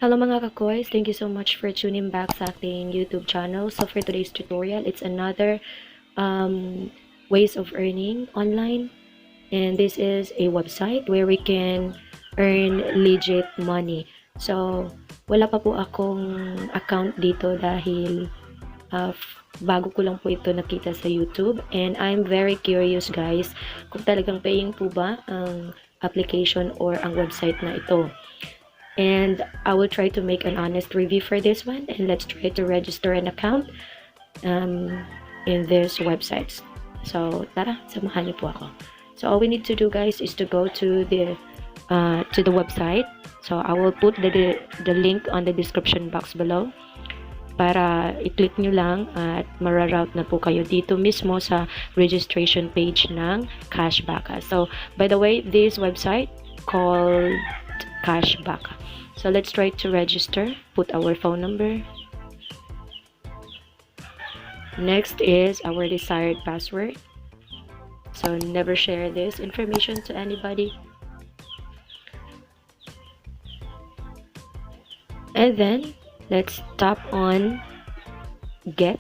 Hello mga kakoys, thank you so much for tuning back sa ating YouTube channel. So for today's tutorial, it's another ways of earning online, and this is a website where we can earn legit money. So wala pa po akong account dito dahil bago ko lang po ito nakita sa YouTube, and I'm very curious guys kung talagang paying po ba ang application or ang website na ito. And I will try to make an honest review for this one, and let's try to register an account in this website. So tara, samahan niyo po ako. So all we need to do guys is to go to the website. So I will put the link on the description box below para i-click nyo lang at mararoute na po kayo dito mismo sa registration page ng CASHBAKA. So by the way, this website called CASHBAKA. So let's try to register. Put our phone number. Next is our desired password. So never share this information to anybody. And then let's tap on get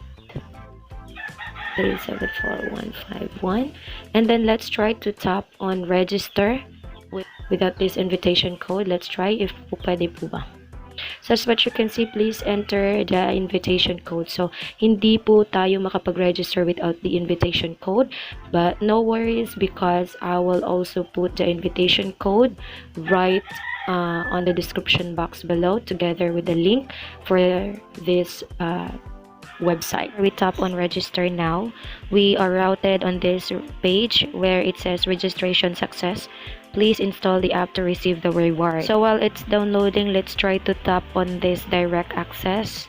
374151, and then let's try to tap on register without this invitation code. Let's try if pwede po ba. So as what you can see, please enter the invitation code. So hindi po tayo makapag-register without the invitation code, but no worries because I will also put the invitation code right on the description box below together with the link for this website. We tap on register now. We are routed on this page where it says registration success. Please install the app to receive the reward. So while it's downloading, let's try to tap on this direct access.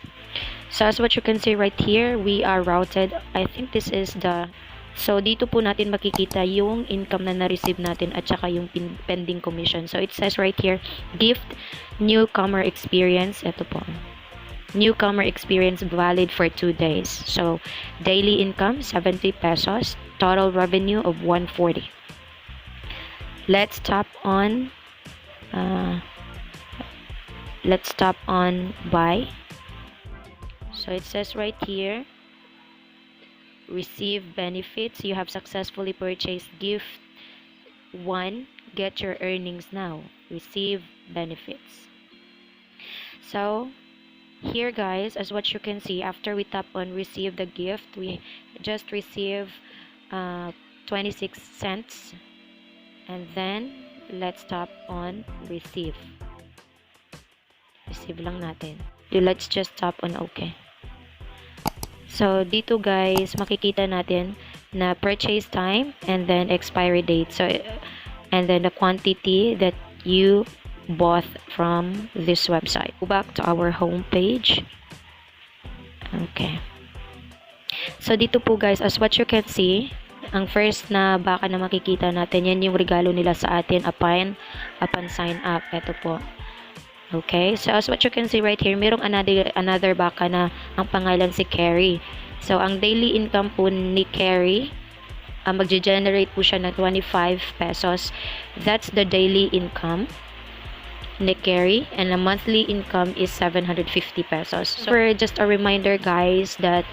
So as what you can see right here, we are routed. I think this is the... So dito po natin makikita yung income na na-receive natin at saka yung pending commission. So it says right here, gift newcomer experience. Ito po. Newcomer experience valid for 2 days. So daily income 70 pesos, total revenue of 140. Let's tap on buy. So it says right here, receive benefits. You have successfully purchased gift 1. Get your earnings now. Receive benefits. So here guys, as what you can see, after we tap on receive the gift, we just receive 26 cents. And then let's tap on receive. Receive lang natin. Let's just tap on OK. So dito guys, makikita natin na purchase time and then expiry date. So and then the quantity that you bought from this website. Go back to our home page. Okay. So dito po guys, as what you can see, ang first na baka na makikita natin, yan yung regalo nila sa atin upon sign up. Ito po. Okay, so as what you can see right here, mayroong another baka na ang pangalan si Carrie. So ang daily income po ni Carrie, magge-generate po siya ng 25 pesos. That's the daily income ni Carrie, and the monthly income is 750 pesos. So for just a reminder guys that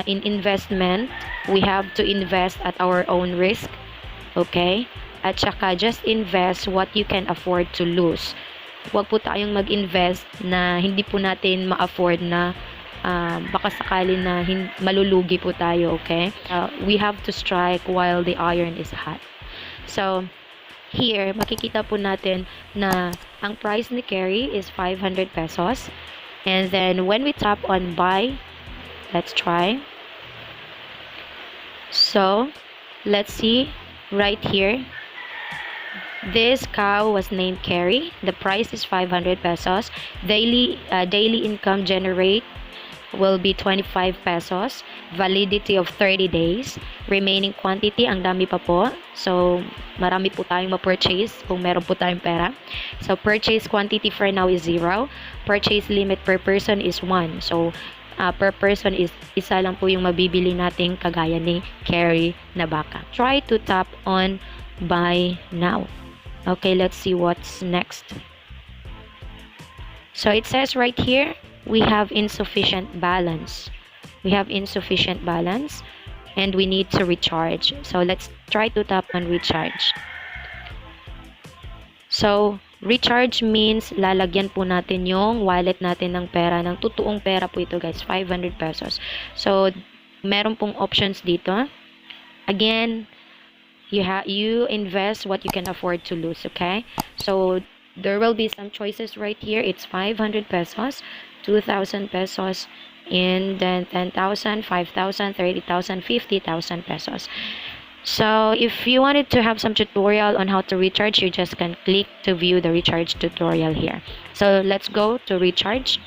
in investment, we have to invest at our own risk. Okay? At saka just invest what you can afford to lose. Huwag po tayong mag-invest na hindi po natin ma-afford na baka sakali na malulugi po tayo. Okay? We have to strike while the iron is hot. So here, makikita po natin na ang price ni Carrie is 500 pesos. And then when we tap on buy, let's try. So let's see right here, this cow was named Carrie. The price is 500 pesos. Daily income generate will be 25 pesos. Validity of 30 days. Remaining quantity, ang dami pa po. So marami po tayong ma-purchase kung meron po tayong pera. So purchase quantity for now is 0. Purchase limit per person is 1. So per person is isa lang po yung mabibili nating kagaya ni Carrie na baka. Try to tap on buy now. Okay, let's see what's next. So it says right here, we have insufficient balance. We have insufficient balance and we need to recharge. So let's try to tap on recharge. So recharge means lalagyan po natin yung wallet natin ng pera, ng totoong pera po ito guys, 500 pesos. So meron pong options dito. Again, you invest what you can afford to lose, okay? So there will be some choices right here. It's 500 pesos, 2,000 pesos, and then 10,000, 5,000, 30,000, 50,000 pesos. So if you wanted to have some tutorial on how to recharge, you just can click to view the recharge tutorial here. So let's go to recharge.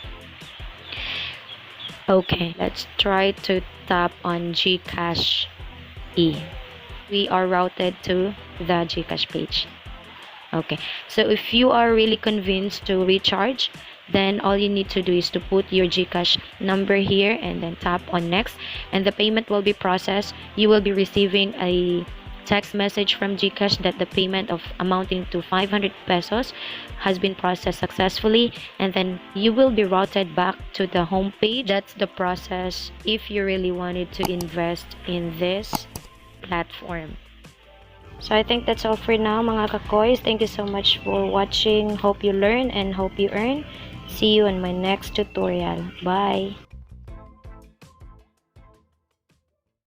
Okay, let's try to tap on Gcash E. We are routed to the Gcash page. Okay, so if you are really convinced to recharge, then all you need to do is to put your Gcash number here and then tap on next, and the payment will be processed. You will be receiving a text message from Gcash that the payment of amounting to 500 pesos has been processed successfully, and then you will be routed back to the home page. That's the process if you really wanted to invest in this platform. So I think that's all for now, mga kakoys. Thank you so much for watching. Hope you learn and hope you earn. See you in my next tutorial. Bye!